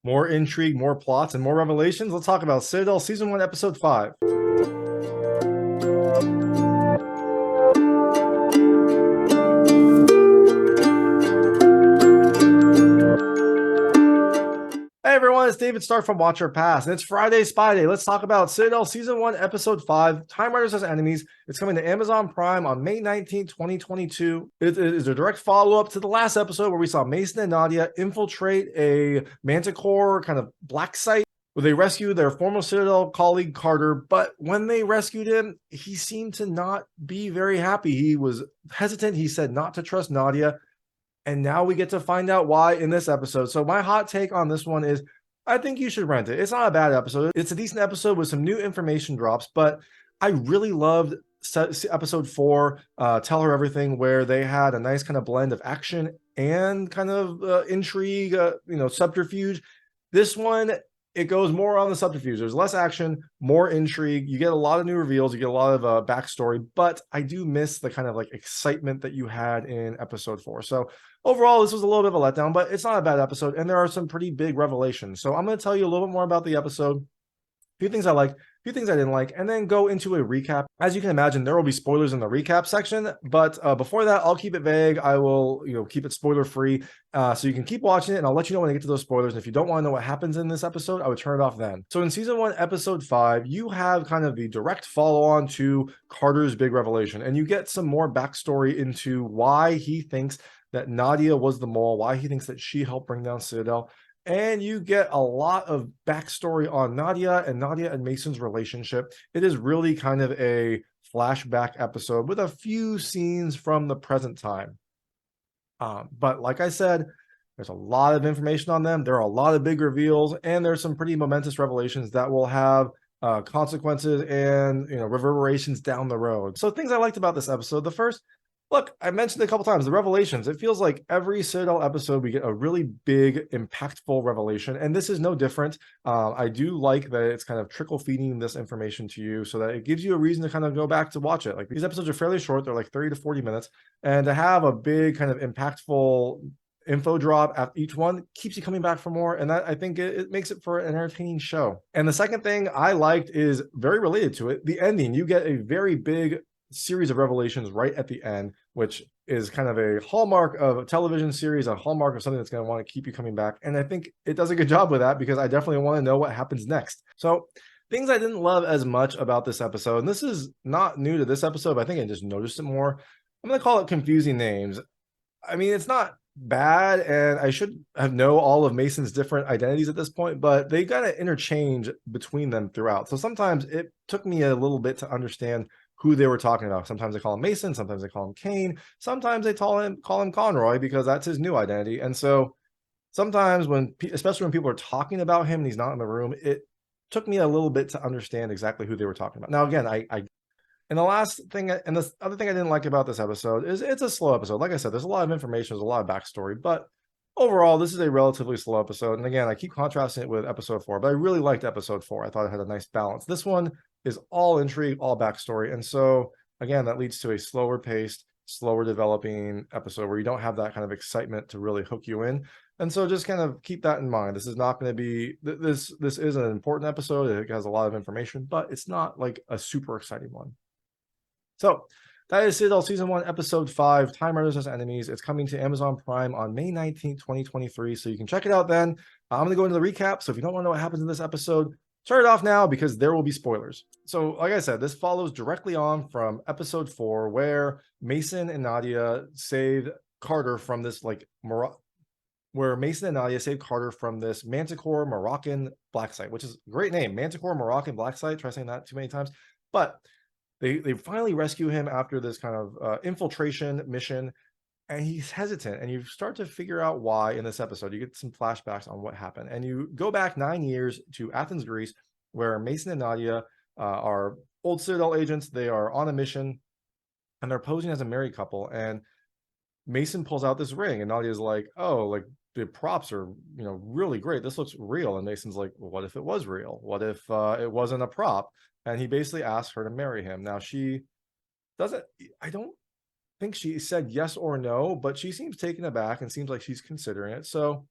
More intrigue, more plots, and more revelations. Let's talk about Citadel Season 1, Episode 5. Hey everyone, it's David Stark from Watcher Pass, and it's Friday Spy Day. Let's talk about Citadel Season 1, Episode 5, Time Riders as Enemies. It's coming to Amazon Prime on May 19th, 2022. It is a direct follow-up to the last episode where we saw Mason and Nadia infiltrate a Manticore kind of black site where they rescue their former Citadel colleague Carter, but when they rescued him, he seemed to not be very happy. He was hesitant. He said not to trust Nadia. And now we get to find out why in this episode. So my hot take on this one is I think you should rent it. It's not a bad episode. It's a decent episode with some new information drops, but I really loved episode 4, Tell Her Everything, where they had a nice kind of blend of action and kind of intrigue, subterfuge. This one, it goes more on the subterfuge. There's less action, more intrigue. You get a lot of new reveals. You get a lot of backstory, but I do miss the kind of like excitement that you had in episode 4. So overall, this was a little bit of a letdown, but it's not a bad episode, and there are some pretty big revelations. So I'm going to tell you a little bit more about the episode, a few things I liked, a few things I didn't like, and then go into a recap. As you can imagine, there will be spoilers in the recap section, but before that, I'll keep it vague. I will, keep it spoiler-free, so you can keep watching it, and I'll let you know when I get to those spoilers. And if you don't want to know what happens in this episode, I would turn it off then. So in Season 1, Episode 5, you have kind of the direct follow-on to Carter's big revelation, and you get some more backstory into why he thinks that Nadia was the mole, why he thinks that she helped bring down Citadel. And you get a lot of backstory on Nadia and Mason's relationship. It is really kind of a flashback episode with a few scenes from the present time. But like I said, there's a lot of information on them. There are a lot of big reveals, and there's some pretty momentous revelations that will have consequences and reverberations down the road. So things I liked about this episode. The first, look, I mentioned a couple times, the revelations. It feels like every Citadel episode, we get a really big, impactful revelation, and this is no different. I do like that it's kind of trickle feeding this information to you so that it gives you a reason to kind of go back to watch it. Like, these episodes are fairly short. They're like 30 to 40 minutes, and to have a big kind of impactful info drop at each one keeps you coming back for more, and that I think it makes it for an entertaining show. And the second thing I liked is very related to it, the ending. You get a very big series of revelations right at the end, which is kind of a hallmark of a television series, a hallmark of something that's going to want to keep you coming back. And I think it does a good job with that, because I definitely want to know what happens next. So things I didn't love as much about this episode, and this is not new to this episode, but I think I just noticed it more. I'm going to call it confusing names. I mean, it's not bad, and I should have know all of Mason's different identities at this point, but they got to interchange between them throughout. So sometimes it took me a little bit to understand who they were talking about. Sometimes they call him Mason, sometimes they call him Kane, sometimes they call him Conroy because that's his new identity. And so sometimes especially when people are talking about him and he's not in the room, it took me a little bit to understand exactly who they were talking about. Now, again, and the last thing, and the other thing I didn't like about this episode is it's a slow episode. Like I said, there's a lot of information, there's a lot of backstory, but overall, this is a relatively slow episode. And again, I keep contrasting it with episode 4, but I really liked episode 4. I thought it had a nice balance. This one is all intrigue, all backstory. And so, again, that leads to a slower paced, slower developing episode where you don't have that kind of excitement to really hook you in. And so just kind of keep that in mind. This is not going to be, this is an important episode. It has a lot of information, but it's not like a super exciting one. So that is Citadel Season 1, Episode 5, Time Riders as Enemies. It's coming to Amazon Prime on May 19th, 2023. So you can check it out then. I'm going to go into the recap. So if you don't want to know what happens in this episode, turn it off now because there will be spoilers. So like I said, this follows directly on from Episode 4, where Mason and Nadia saved Carter from this, where Mason and Nadia saved Carter from this Manticore Moroccan black site, which is a great name. Manticore Moroccan black site. Try saying that too many times. But they finally rescue him after this kind of infiltration mission, and he's hesitant, and you start to figure out why in this episode. You get some flashbacks on what happened, and you go back 9 years to Athens, Greece, where Mason and Nadia are old Citadel agents. They are on a mission, and they're posing as a married couple, and Mason pulls out this ring, and Nadia's like, oh, like, the props are, really great. This looks real. And Mason's like, well, what if it was real? What if it wasn't a prop? And he basically asked her to marry him. Now, she doesn't, I don't think she said yes or no, but she seems taken aback and seems like she's considering it. So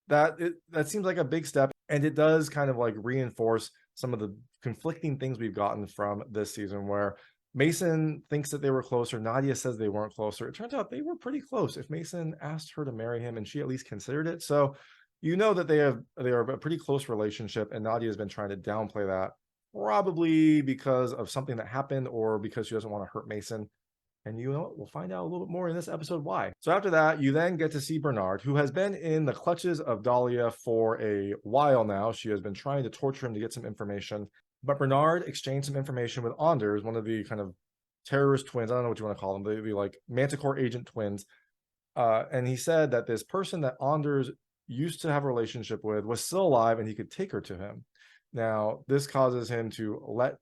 that seems like a big step, and it does kind of like reinforce some of the conflicting things we've gotten from this season, where Mason thinks that they were closer. Nadia says they weren't closer. It turns out they were pretty close. If Mason asked her to marry him and she at least considered it, so you know that they are a pretty close relationship, and Nadia has been trying to downplay that, probably because of something that happened or because she doesn't want to hurt Mason. And you know what? We'll find out a little bit more in this episode why. So after that, you then get to see Bernard, who has been in the clutches of Dahlia for a while now. She has been trying to torture him to get some information. But Bernard exchanged some information with Anders, one of the kind of terrorist twins. I don't know what you want to call them. They'd be like Manticore agent twins. And he said that this person that Anders used to have a relationship with was still alive and he could take her to him. Now, this causes him to let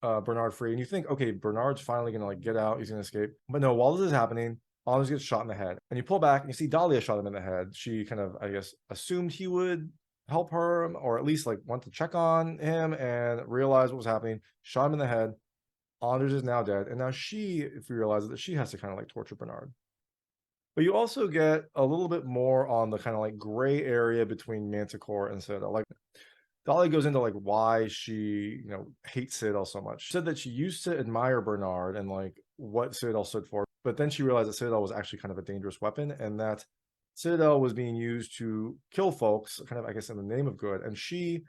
Bernard free, and you think, okay, Bernard's finally gonna like get out, he's gonna escape. But no, while this is happening, Anders gets shot in the head, and you pull back and you see Dahlia shot him in the head. She kind of, I guess, assumed he would help her, or at least like want to check on him and realize what was happening. Shot him in the head. Anders is now dead, and now she, if we realize that she has to kind of like torture Bernard. But you also get a little bit more on the kind of like gray area between Manticore and Citadel. Like Dolly goes into like why she, hates Citadel so much. She said that she used to admire Bernard and like what Citadel stood for, but then she realized that Citadel was actually kind of a dangerous weapon, and that Citadel was being used to kill folks, kind of, I guess, in the name of good. And she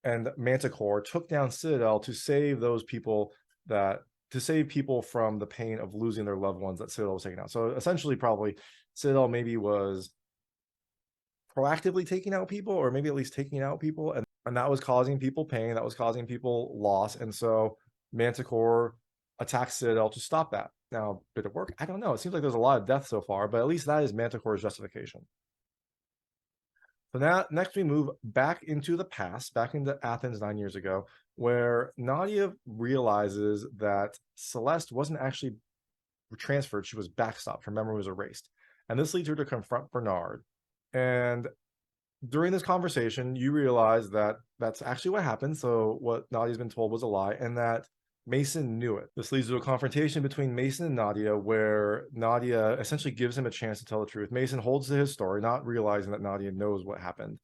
and Manticore took down Citadel to save those people to save people from the pain of losing their loved ones that Citadel was taking out. So essentially, probably Citadel maybe was proactively taking out people, or maybe at least taking out people, and that was causing people pain, that was causing people loss. And so Manticore attacked Citadel to stop that. Now, did it work? I don't know. It seems like there's a lot of death so far, but at least that is Manticore's justification. So now, next we move back into the past, back into Athens 9 years ago, where Nadia realizes that Celeste wasn't actually transferred, she was backstopped. Her memory was erased. And this leads her to confront Bernard. And during this conversation, you realize that that's actually what happened. So what Nadia's been told was a lie, and that Mason knew it. This leads to a confrontation between Mason and Nadia, where Nadia essentially gives him a chance to tell the truth. Mason holds to his story, not realizing that Nadia knows what happened.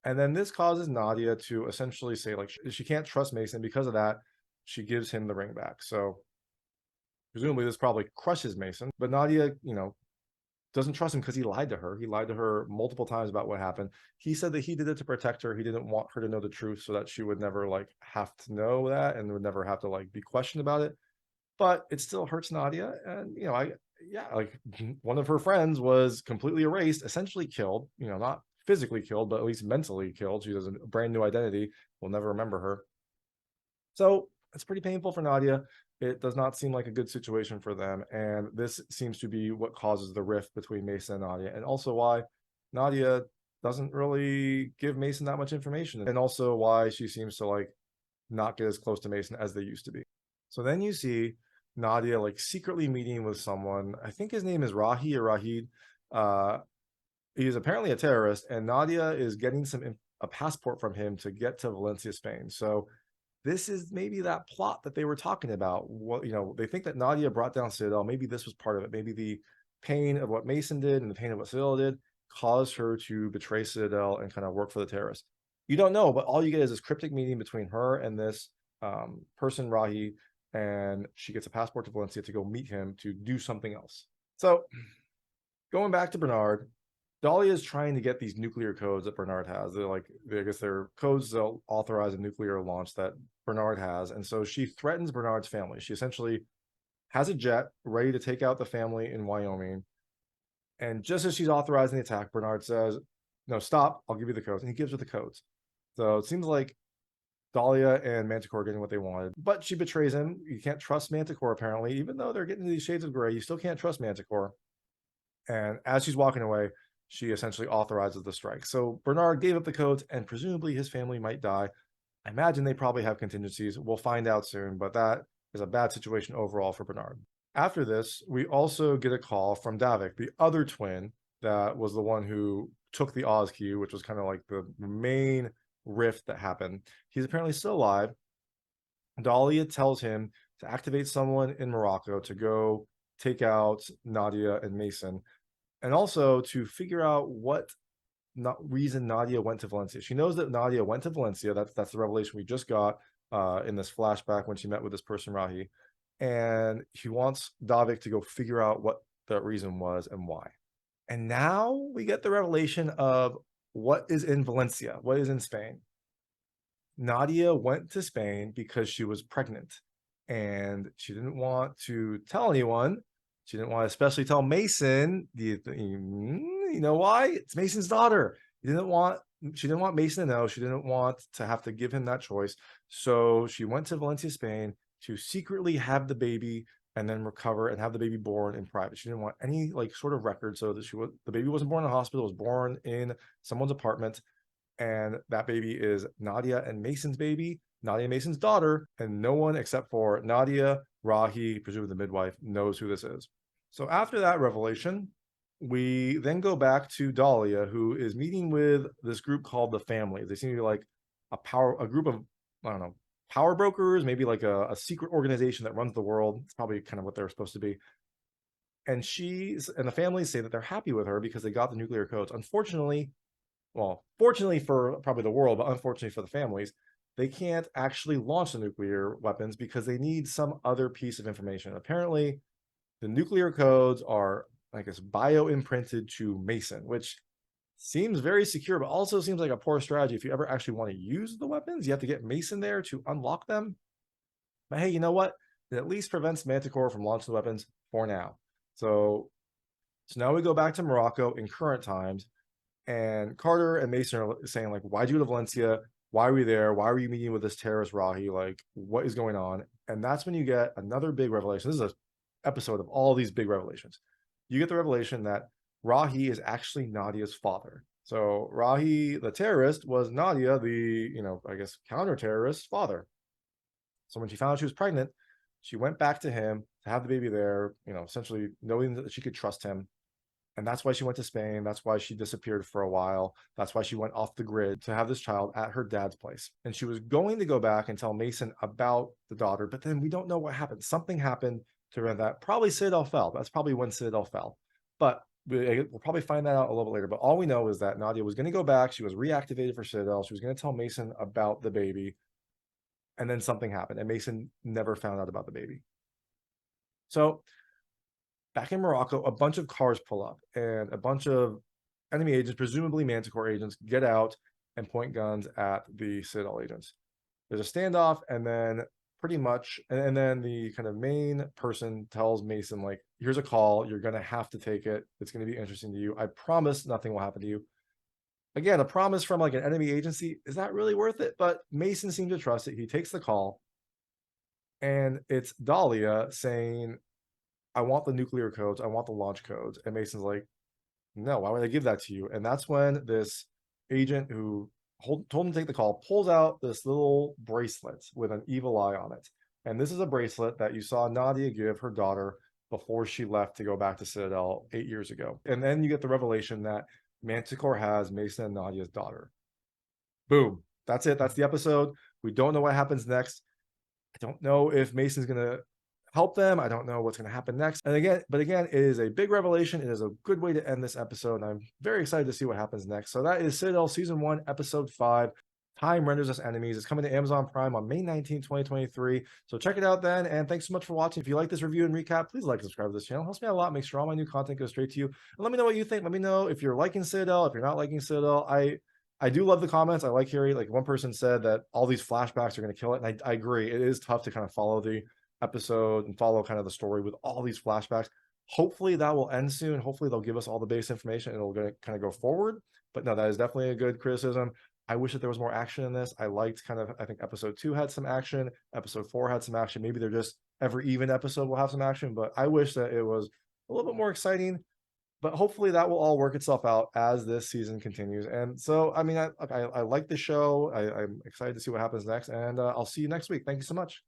And then this causes Nadia to essentially say, like, she can't trust Mason. Because of that, she gives him the ring back. So presumably this probably crushes Mason, but Nadia, doesn't trust him because he lied to her. He lied to her multiple times about what happened. He said that he did it to protect her. He didn't want her to know the truth so that she would never like have to know that and would never have to like be questioned about it. But it still hurts Nadia. And like one of her friends was completely erased, essentially killed, not physically killed, but at least mentally killed. She has a brand new identity. We'll never remember her. So it's pretty painful for Nadia. It does not seem like a good situation for them. And this seems to be what causes the rift between Mason and Nadia, and also why Nadia doesn't really give Mason that much information, and also why she seems to like not get as close to Mason as they used to be. So then you see Nadia like secretly meeting with someone. I think his name is Rahi or Rahid. He is apparently a terrorist, and Nadia is getting a passport from him to get to Valencia, Spain. So this is maybe that plot that they were talking about. What, they think that Nadia brought down Citadel. Maybe this was part of it. Maybe the pain of what Mason did and the pain of what Citadel did caused her to betray Citadel and kind of work for the terrorists. You don't know, but all you get is this cryptic meeting between her and this person, Rahi, and she gets a passport to Valencia to go meet him to do something else. So going back to Bernard, Dahlia is trying to get these nuclear codes that Bernard has. I guess they're codes that authorize a nuclear launch that Bernard has. And so she threatens Bernard's family. She essentially has a jet ready to take out the family in Wyoming. And just as she's authorizing the attack, Bernard says, "No, stop. I'll give you the codes." And he gives her the codes. So it seems like Dahlia and Manticore are getting what they wanted. But she betrays him. You can't trust Manticore, apparently. Even though they're getting these shades of gray, you still can't trust Manticore. And as she's walking away, she essentially authorizes the strike. So Bernard gave up the codes, and presumably his family might die. I imagine they probably have contingencies. We'll find out soon, but that is a bad situation overall for Bernard. After this, we also get a call from Davik, the other twin that was the one who took the Oz key, which was kind of like the main rift that happened. He's apparently still alive. Dahlia tells him to activate someone in Morocco to go take out Nadia and Mason, and also to figure out what reason Nadia went to Valencia. She knows that Nadia went to Valencia. That's the revelation we just got in this flashback when she met with this person, Rahi. And she wants Davik to go figure out what that reason was and why. And now we get the revelation of what is in Valencia, what is in Spain. Nadia went to Spain because she was pregnant and she didn't want to tell anyone. She didn't want to especially tell Mason. You know why? It's Mason's daughter. She didn't want Mason to know. She didn't want to have to give him that choice. So she went to Valencia, Spain to secretly have the baby and then recover and have the baby born in private. She didn't want any like sort of record, so that the baby wasn't born in a hospital, it was born in someone's apartment. And that baby is Nadia and Mason's baby, Nadia and Mason's daughter, and no one except for Nadia, Rahi, presumably the midwife, knows who this is. So after that revelation, we then go back to Dahlia, who is meeting with this group called the Family. They seem to be like a group of, I don't know, power brokers, maybe like a secret organization that runs the world. It's probably kind of what they're supposed to be. And the families say that they're happy with her because they got the nuclear codes. Unfortunately, well, fortunately for probably the world, but unfortunately for the families, they can't actually launch the nuclear weapons because they need some other piece of information. Apparently, the nuclear codes are, I guess, bio-imprinted to Mason, which seems very secure, but also seems like a poor strategy. If you ever actually want to use the weapons, you have to get Mason there to unlock them. But hey, you know what? It at least prevents Manticore from launching the weapons for now. So now we go back to Morocco in current times. And Carter and Mason are saying, like, why'd you go to Valencia? Why are we there? Why were you meeting with this terrorist Rahi? Like, what is going on? And that's when you get another big revelation. This is an episode of all these big revelations. You get the revelation that Rahi is actually Nadia's father. So Rahi, the terrorist, was Nadia, the, I guess, counter-terrorist father. So when she found out she was pregnant, she went back to him to have the baby there, essentially knowing that she could trust him. And that's why she went to Spain. That's why she disappeared for a while. That's why she went off the grid to have this child at her dad's place. And she was going to go back and tell Mason about the daughter, but then we don't know what happened. Something happened to prevent that. Probably Citadel fell. That's probably when Citadel fell. But we'll probably find that out a little bit later. But all we know is that Nadia was going to go back. She was reactivated for Citadel. She was going to tell Mason about the baby. And then something happened. And Mason never found out about the baby. So back in Morocco, a bunch of cars pull up and a bunch of enemy agents, presumably Manticore agents, get out and point guns at the Citadel agents. There's a standoff, and then pretty much, and then the kind of main person tells Mason, like, here's a call. You're going to have to take it. It's going to be interesting to you. I promise nothing will happen to you. Again, a promise from like an enemy agency, is that really worth it? But Mason seems to trust it. He takes the call, and it's Dahlia saying, I want the nuclear codes. I want the launch codes. And Mason's like, no, why would I give that to you? And that's when this agent who told him to take the call pulls out this little bracelet with an evil eye on it. And this is a bracelet that you saw Nadia give her daughter before she left to go back to Citadel 8 years ago. And then you get the revelation that Manticore has Mason and Nadia's daughter. Boom. That's it. That's the episode. We don't know what happens next. I don't know if Mason's going to help them. I don't know what's going to happen next. And again, it is a big revelation. It is a good way to end this episode. And I'm very excited to see what happens next. So that is Citadel Season 1, Episode 5. Time Renders Us Enemies. It's coming to Amazon Prime on May 19, 2023. So check it out then. And thanks so much for watching. If you like this review and recap, please like and subscribe to this channel. It helps me out a lot. Make sure all my new content goes straight to you. And let me know what you think. Let me know if you're liking Citadel, if you're not liking Citadel. I do love the comments. I like hearing, like, one person said that all these flashbacks are going to kill it. And I agree. It is tough to kind of follow the episode and follow kind of the story with all these flashbacks. Hopefully that will end soon. Hopefully they'll give us all the base information and it'll kind of go forward. But no, that is definitely a good criticism. I wish that there was more action in this. I liked I think episode 2 had some action. Episode 4 had some action. Maybe they're just every even episode will have some action, but I wish that it was a little bit more exciting. But hopefully that will all work itself out as this season continues. And so, I mean, I like the show. I'm excited to see what happens next. And I'll see you next week. Thank you so much.